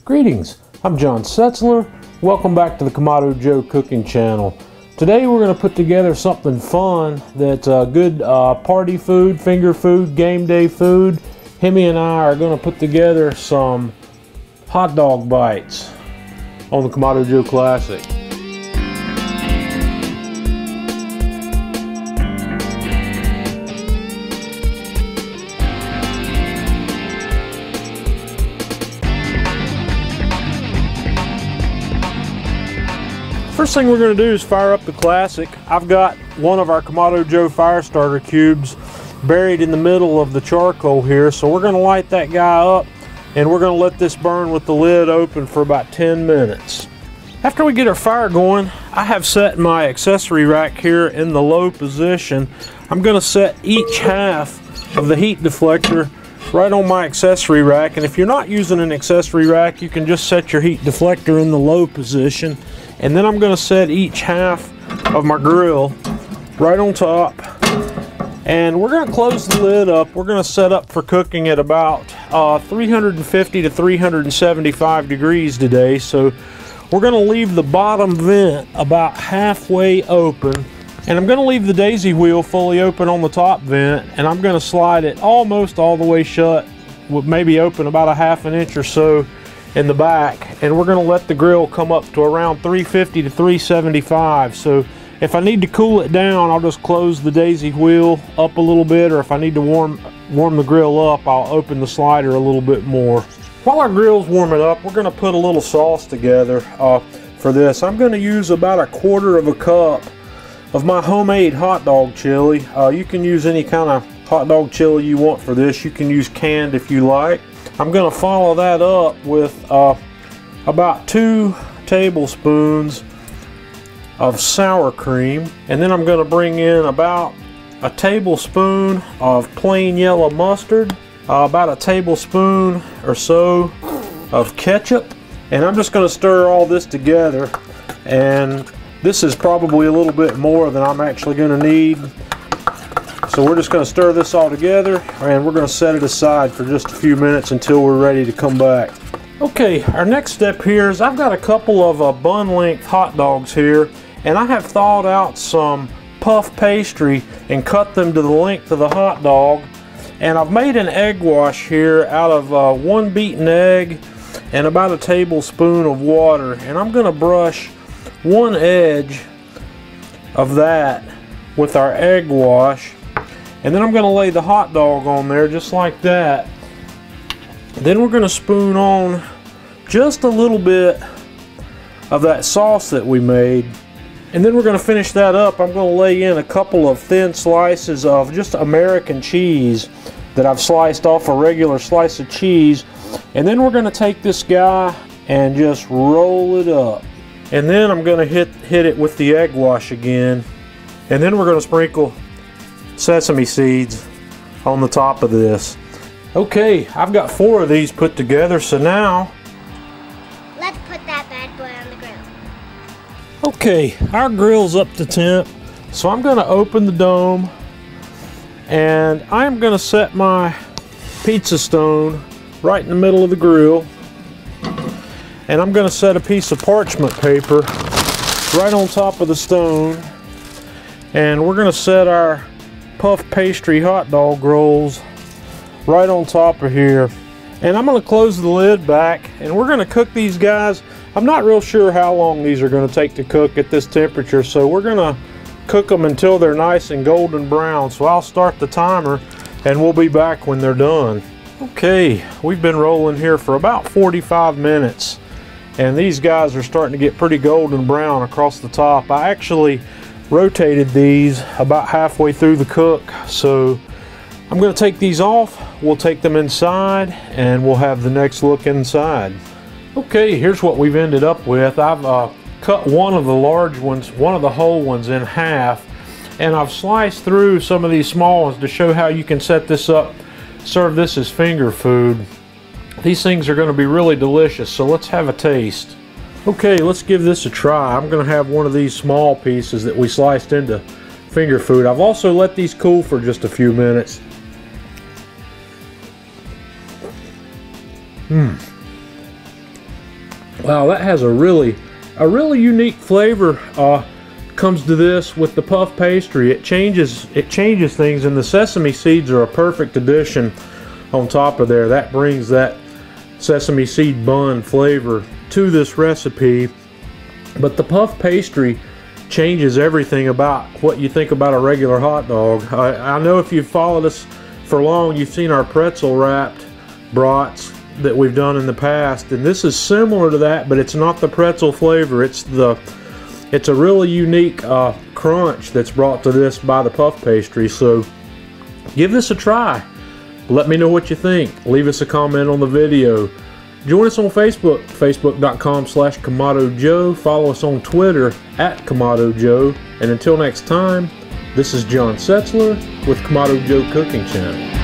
Greetings, I'm John Setzler. Welcome back to the Kamado Joe Cooking Channel. Today we're going to put together something fun that's good party food, finger food, game day food. Hemi and I are going to put together some hot dog bites on the Kamado Joe Classic. First thing we're going to do is fire up the Classic. I've got one of our Kamado Joe fire starter cubes buried in the middle of the charcoal here, so we're going to light that guy up and we're going to let this burn with the lid open for about 10 minutes. After we get our fire going, I have set my accessory rack here in the low position. I'm going to set each half of the heat deflector right on my accessory rack, and if you're not using an accessory rack, you can just set your heat deflector in the low position. And then I'm going to set each half of my grill right on top, and we're going to close the lid up. We're going to set up for cooking at about 350 to 375 degrees today, so we're going to leave the bottom vent about halfway open, and I'm going to leave the daisy wheel fully open on the top vent, and I'm going to slide it almost all the way shut, with maybe open about a ½ inch or so in the back, and we're going to let the grill come up to around 350 to 375. So if I need to cool it down, I'll just close the daisy wheel up a little bit, or if I need to warm the grill up, I'll open the slider a little bit more. While our grill's warming up, we're going to put a little sauce together for this. I'm going to use about 1/4 cup of my homemade hot dog chili. You can use any kind of hot dog chili you want for this. You can use canned if you like. I'm going to follow that up with about 2 tablespoons of sour cream, and then I'm going to bring in about 1 tablespoon of plain yellow mustard, about 1 tablespoon or so of ketchup, and I'm just going to stir all this together. And this is probably a little bit more than I'm actually going to need. So we're just going to stir this all together, and we're going to set it aside for just a few minutes until we're ready to come back. Okay, our next step here is I've got a couple of bun length hot dogs here, and I have thawed out some puff pastry and cut them to the length of the hot dog. And I've made an egg wash here out of 1 beaten egg and about 1 tablespoon of water, and I'm going to brush one edge of that with our egg wash. And then I'm going to lay the hot dog on there just like that. Then we're going to spoon on just a little bit of that sauce that we made. And then we're going to finish that up. I'm going to lay in a couple of thin slices of just American cheese that I've sliced off a regular slice of cheese. And then we're going to take this guy and just roll it up. And then I'm going to hit it with the egg wash again. And then we're going to sprinkle sesame seeds on the top of this. Okay, I've got 4 of these put together, so now let's put that bad boy on the grill. Okay, our grill's up to temp, so I'm going to open the dome, and I'm going to set my pizza stone right in the middle of the grill, and I'm going to set a piece of parchment paper right on top of the stone, and we're going to set our puff pastry hot dog rolls right on top of here. And I'm going to close the lid back, and we're going to cook these guys. I'm not real sure how long these are going to take to cook at this temperature, so we're going to cook them until they're nice and golden brown. So I'll start the timer and we'll be back when they're done. Okay, we've been rolling here for about 45 minutes, and these guys are starting to get pretty golden brown across the top. I actually rotated these about halfway through the cook, so I'm going to take these off. We'll take them inside and we'll have the next look inside. Okay, here's what we've ended up with. I've cut one of the large ones, one of the whole ones, in half, and I've sliced through some of these small ones to show how you can set this up, serve this as finger food. These things are going to be really delicious, so let's have a taste. Okay, let's give this a try. I'm going to have one of these small pieces that we sliced into finger food. I've also let these cool for just a few minutes. Wow, that has a really unique flavor. Comes to this with the puff pastry. It changes things, and the sesame seeds are a perfect addition on top of there. That brings that sesame seed bun flavor to this recipe. But the puff pastry changes everything about what you think about a regular hot dog. I know if you've followed us for long, you've seen our pretzel wrapped brats that we've done in the past, and this is similar to that, but it's not the pretzel flavor. It's a really unique crunch that's brought to this by the puff pastry. So give this a try. Let me know what you think. Leave us a comment on the video. Join us on Facebook, facebook.com/KamadoJoe. Follow us on Twitter @KamadoJoe. And until next time, this is John Setzler with Kamado Joe Cooking Channel.